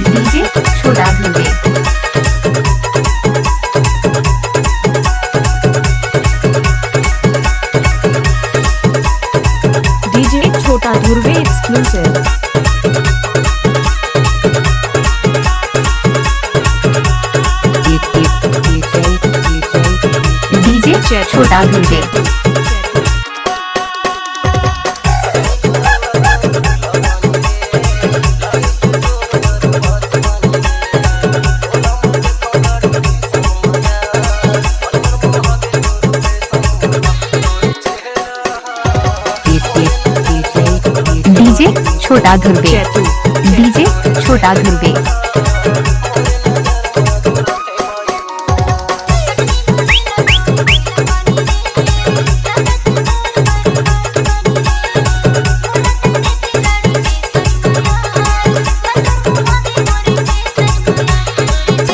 DJ छोटा Dhurve. DJ छोटा Dhurve exclusive. DJ छोटा धुर्वे। डीजे छोटा धुर्वे। डीजे छोटा धुर्वे।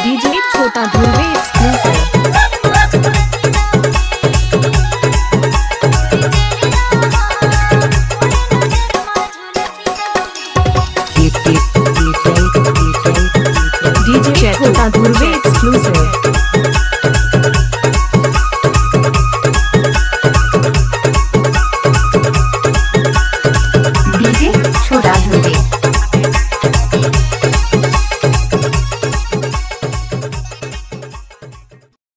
डीजे छोटा धुर्वे एक्सक्लूसिव। डीजे छोटा धुर्वे एक्सक्लूसिव।